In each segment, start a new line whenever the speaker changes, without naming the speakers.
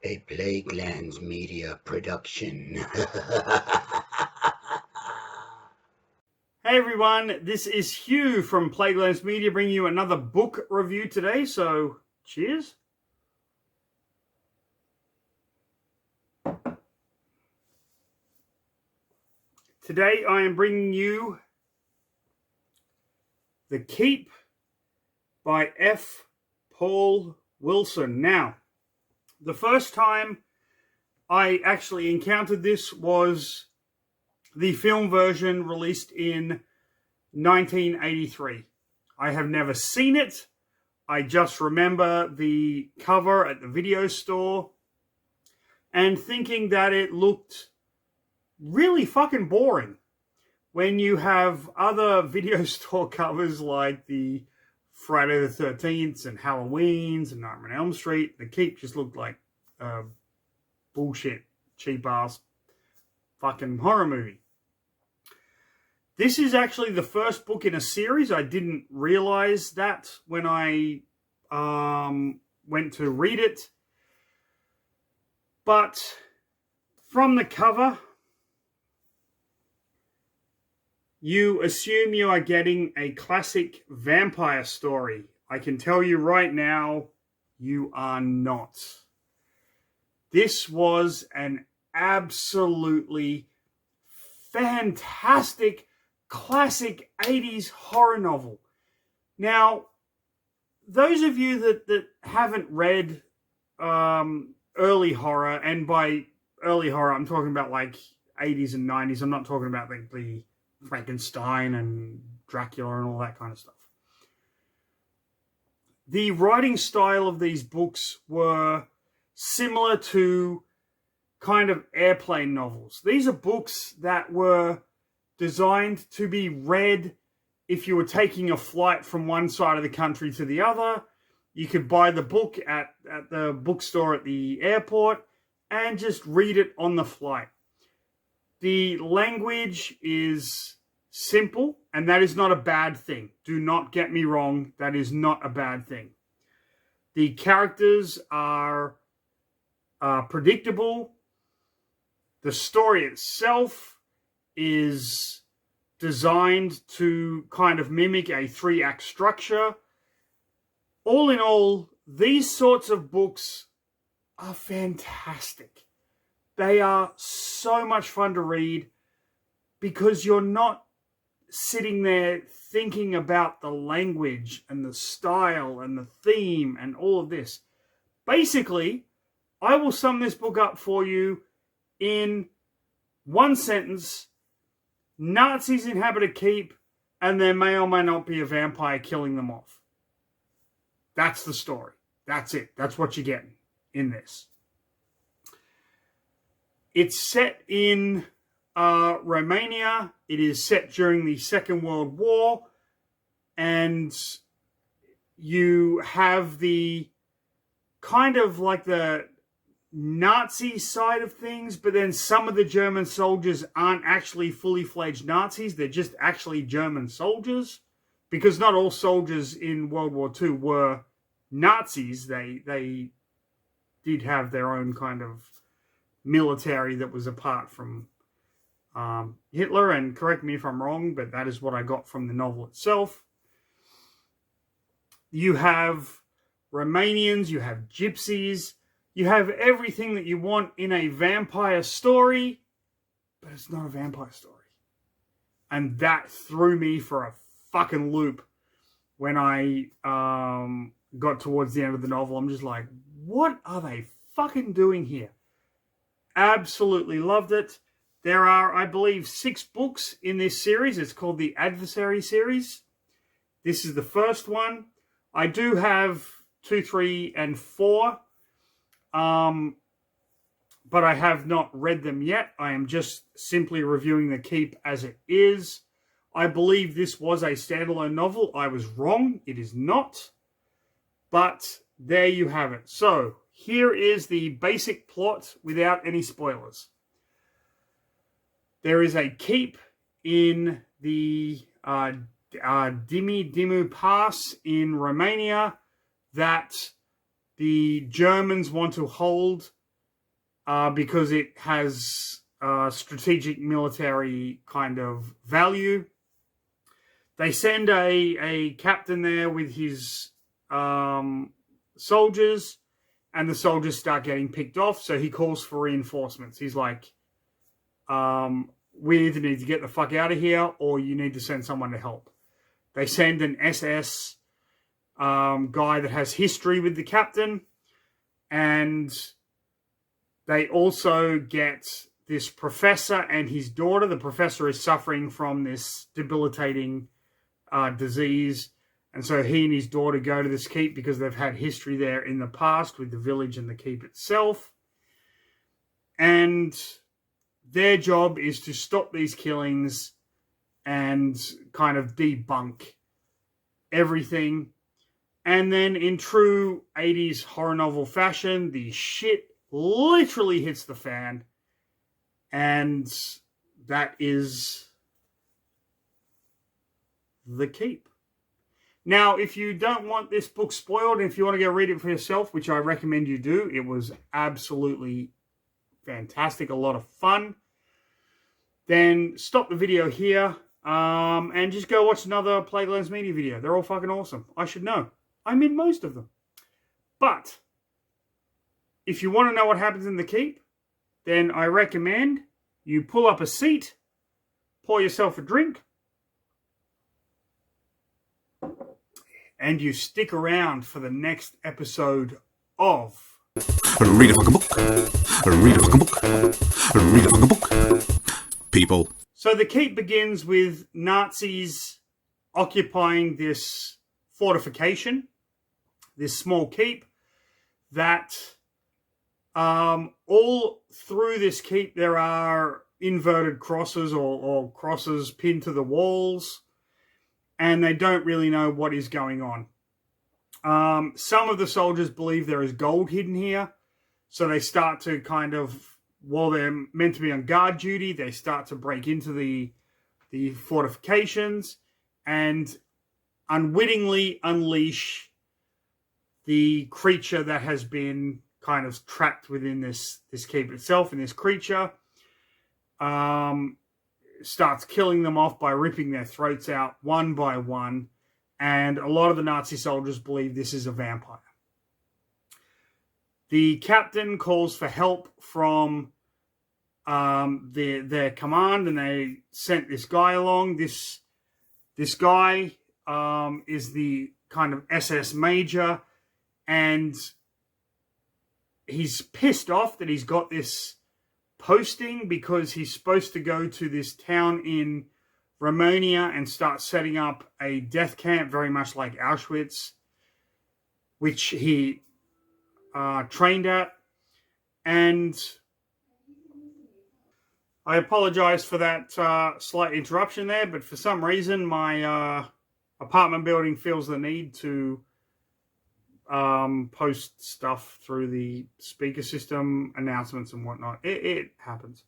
A Plaguelands Media production.
Hey everyone, this is Hugh from Plaguelands Media bringing you another book review today, so cheers. Today I am bringing you The Keep by F. Paul Wilson. Now, the first time I actually encountered this was the film version released in 1983. I have never seen it. I just remember the cover at the video store and thinking that it looked really fucking boring. When you have other video store covers like the Friday the 13th and Halloween's and Nightmare on Elm Street, The Keep just looked like bullshit, cheap ass fucking horror movie. This is actually the first book in a series. I didn't realize that when I went to read it. But from the cover, you assume you are getting a classic vampire story. I can tell you right now, you are not. This was an absolutely fantastic, classic 80s horror novel. Now, those of you that haven't read early horror, and by early horror, I'm talking about like 80s and 90s. I'm not talking about the Frankenstein and Dracula and all that kind of stuff. The writing style of these books were similar to kind of airplane novels. These are books that were designed to be read if you were taking a flight from one side of the country to the other. You could buy the book at the bookstore at the airport and just read it on the flight. The language is simple, and that is not a bad thing. Do not get me wrong, that is not a bad thing. The characters are predictable. The story itself is designed to kind of mimic a 3-act structure. All in all, these sorts of books are fantastic. They are so much fun to read because you're not sitting there thinking about the language and the style and the theme and all of this. Basically, I will sum this book up for you in one sentence. Nazis inhabit a keep, and there may or may not be a vampire killing them off. That's the story. That's it. That's what you're getting in this. It's set in Romania. It is set during the Second World War, and you have the kind of like the Nazi side of things, but then some of the German soldiers aren't actually fully fledged Nazis. They're just actually German soldiers, because not all soldiers in World War II were Nazis. They did have their own kind of military that was apart from Hitler, and correct me if I'm wrong, but that is what I got from the novel itself. You have Romanians, you have gypsies, you have everything that you want in a vampire story, but it's not a vampire story. And that threw me for a fucking loop when I got towards the end of the novel. I'm just like, what are they fucking doing here? Absolutely loved it. There are, I believe, 6 books in this series. It's called the Adversary series. This is the first one. I do have 2, 3, and 4. But I have not read them yet. I am just simply reviewing The Keep as it is. I believe this was a standalone novel. I was wrong. It is not. But there you have it. So, here is the basic plot without any spoilers. There is a keep in the Dimu Pass in Romania that the Germans want to hold because it has strategic military kind of value. They send a captain there with his soldiers, and the soldiers start getting picked off, so he calls for reinforcements. He's like, we either need to get the fuck out of here, or you need to send someone to help. They send an SS guy that has history with the captain, and they also get this professor and his daughter. The professor is suffering from this debilitating disease, and so he and his daughter go to this keep because they've had history there in the past with the village and the keep itself. And their job is to stop these killings and kind of debunk everything. And then in true 80s horror novel fashion, the shit literally hits the fan. And that is The Keep. Now, if you don't want this book spoiled, if you want to go read it for yourself, which I recommend you do, it was absolutely fantastic, a lot of fun, then stop the video here and just go watch another Plaguelands Media video. They're all fucking awesome. I should know. I'm in most of them. But if you want to know what happens in The Keep, then I recommend you pull up a seat, pour yourself a drink, and you stick around for the next episode of
Read a fucking book. Read a fucking book. Read a fucking book. People.
So The Keep begins with Nazis occupying this fortification, this small keep, that all through this keep there are inverted crosses or crosses pinned to the walls, and they don't really know what is going on. Some of the soldiers believe there is gold hidden here, so they start to kind of, while they're meant to be on guard duty, they start to break into the fortifications and unwittingly unleash the creature that has been kind of trapped within this keep itself. And this creature starts killing them off by ripping their throats out one by one. And a lot of the Nazi soldiers believe this is a vampire. The captain calls for help from their command, and they sent this guy along. This guy is the kind of SS major, and he's pissed off that he's got this posting because he's supposed to go to this town in Romania and start setting up a death camp, very much like Auschwitz, which he trained at. And I apologize for that slight interruption there, but for some reason my apartment building feels the need to post stuff through the speaker system, announcements and whatnot. It happens.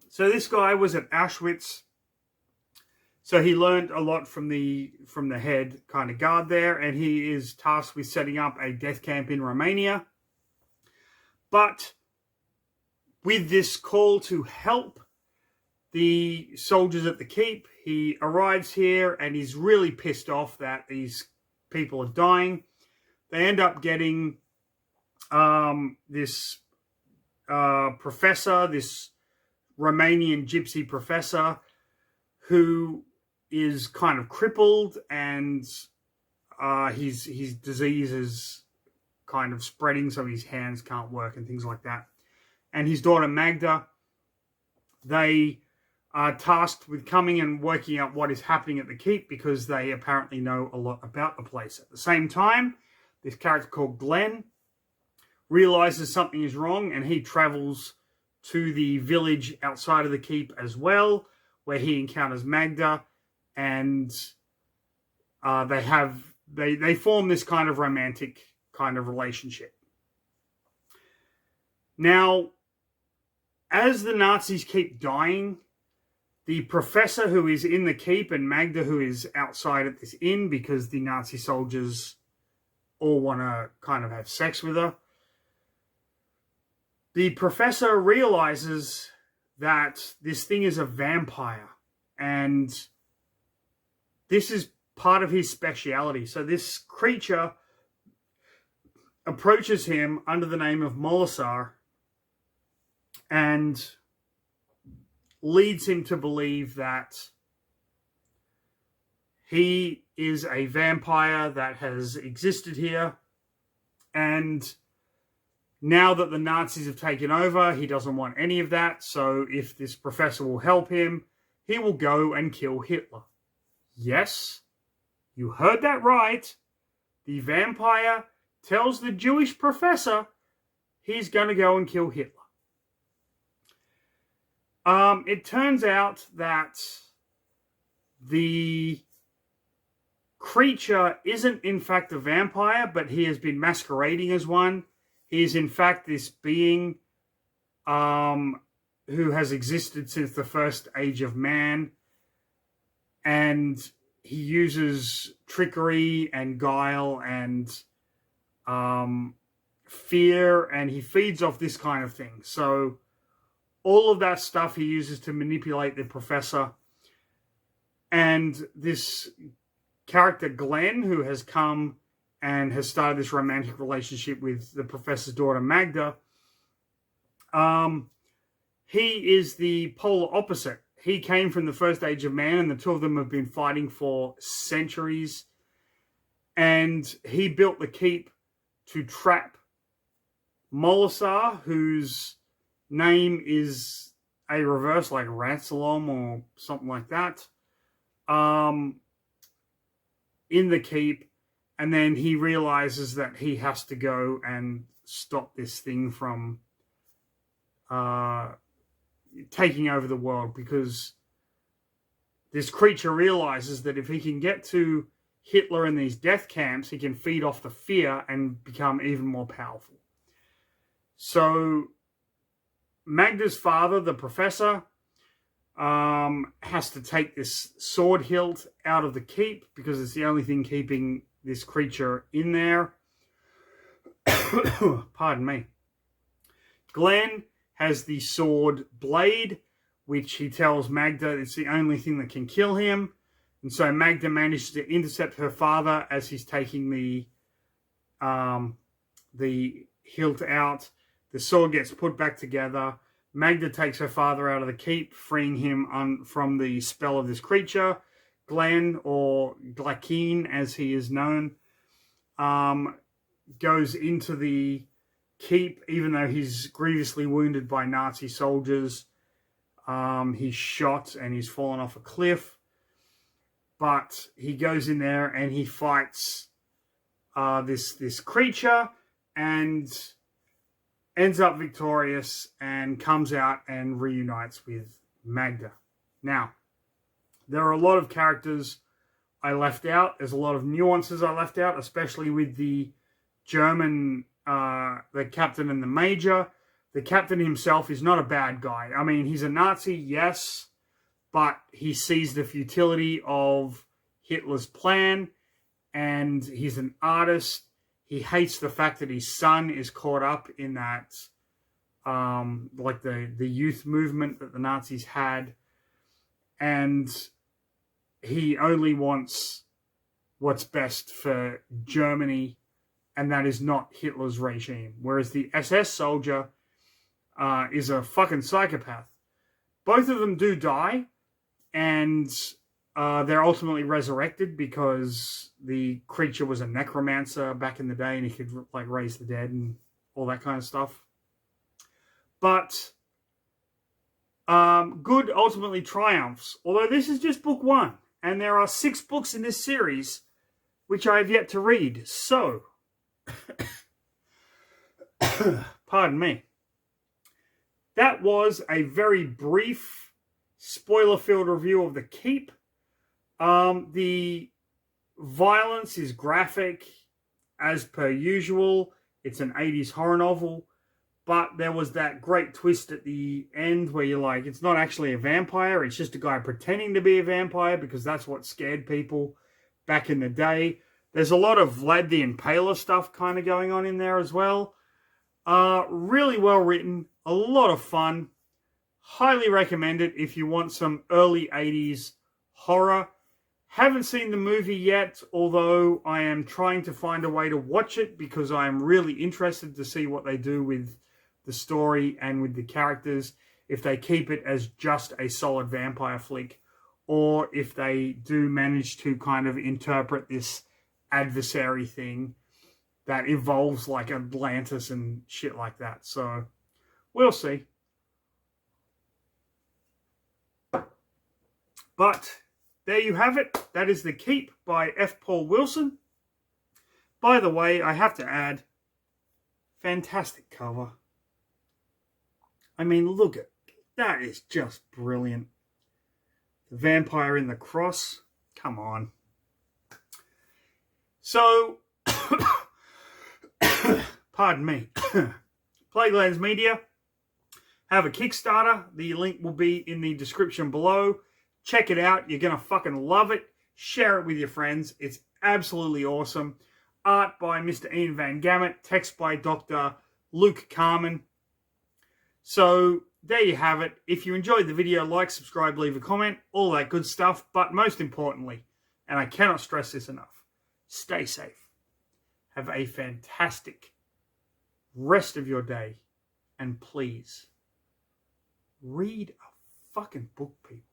So this guy was at Auschwitz, so he learned a lot from the head kind of guard there, and he is tasked with setting up a death camp in Romania. But with this call to help the soldiers at the keep, he arrives here and he's really pissed off that these people are dying. They end up getting this professor, this Romanian gypsy professor, who is kind of crippled, and his disease is kind of spreading, so his hands can't work and things like that. And his daughter Magda, they are tasked with coming and working out what is happening at the keep because they apparently know a lot about the place. At the same time, this character called Glenn realizes something is wrong, and he travels to the village outside of the keep as well, where he encounters Magda, and they form this kind of romantic kind of relationship. Now, as the Nazis keep dying, the professor who is in the keep and Magda who is outside at this inn, because the Nazi soldiers all want to kind of have sex with her. The professor realizes that this thing is a vampire, and this is part of his speciality. So this creature approaches him under the name of Molisar and leads him to believe that he is a vampire that has existed here, and now that the Nazis have taken over, he doesn't want any of that. So if this professor will help him, he will go and kill Hitler. Yes, you heard that right. The vampire tells the Jewish professor he's going to go and kill Hitler. It turns out that the creature isn't in fact a vampire, but he has been masquerading as one. He is in fact this being who has existed since the first age of man, and he uses trickery and guile and fear, and he feeds off this kind of thing. So all of that stuff he uses to manipulate the professor. And this character Glenn, who has come and has started this romantic relationship with the professor's daughter Magda, he is the polar opposite. He came from the first age of man, and the two of them have been fighting for centuries. And he built the keep to trap Molisar, whose name is a reverse, like Ransalom or something like that, in the keep. And then he realizes that he has to go and stop this thing from taking over the world, because this creature realizes that if he can get to Hitler in these death camps, he can feed off the fear and become even more powerful. So Magda's father, the professor, has to take this sword hilt out of the keep because it's the only thing keeping this creature in there. Pardon me. Glenn has the sword blade, which he tells Magda it's the only thing that can kill him. And so Magda manages to intercept her father as he's taking the hilt out. The sword gets put back together. Magda takes her father out of the keep, freeing him from the spell of this creature. Glenn, or Glakeen as he is known, goes into the keep, even though he's grievously wounded by Nazi soldiers. He's shot and he's fallen off a cliff. But he goes in there and he fights this creature and ends up victorious and comes out and reunites with Magda. Now, there are a lot of characters I left out. There's a lot of nuances I left out, especially with the German, the captain and the major. The captain himself is not a bad guy. I mean, he's a Nazi, yes, but he sees the futility of Hitler's plan, and he's an artist. He hates the fact that his son is caught up in that, like the youth movement that the Nazis had, and he only wants what's best for Germany, and that is not Hitler's regime. Whereas the SS soldier is a fucking psychopath. Both of them do die, and they're ultimately resurrected because the creature was a necromancer back in the day, and he could like raise the dead and all that kind of stuff. But good ultimately triumphs. Although this is just book one, and there are 6 books in this series which I have yet to read. So, pardon me. That was a very brief, spoiler-filled review of The Keep. The violence is graphic, as per usual. It's an 80s horror novel. But there was that great twist at the end where you're like, it's not actually a vampire. It's just a guy pretending to be a vampire because that's what scared people back in the day. There's a lot of Vlad the Impaler stuff kind of going on in there as well. Really well written, a lot of fun. Highly recommend it if you want some early 80s horror. Haven't seen the movie yet, although I am trying to find a way to watch it because I am really interested to see what they do with the story and with the characters. If they keep it as just a solid vampire flick, or if they do manage to kind of interpret this adversary thing that evolves like Atlantis and shit like that. So we'll see. But there you have it. That is The Keep by F. Paul Wilson. By the way, I have to add, fantastic cover. I mean, look at that, is just brilliant. The vampire in the cross. Come on. So, pardon me. Plaguelands Media have a Kickstarter. The link will be in the description below. Check it out. You're going to fucking love it. Share it with your friends. It's absolutely awesome. Art by Mr. Ian Van Gammett. Text by Dr. Luke Carmen. So, there you have it. If you enjoyed the video, like, subscribe, leave a comment, all that good stuff. But most importantly, and I cannot stress this enough, stay safe. Have a fantastic rest of your day. And please, read a fucking book, people.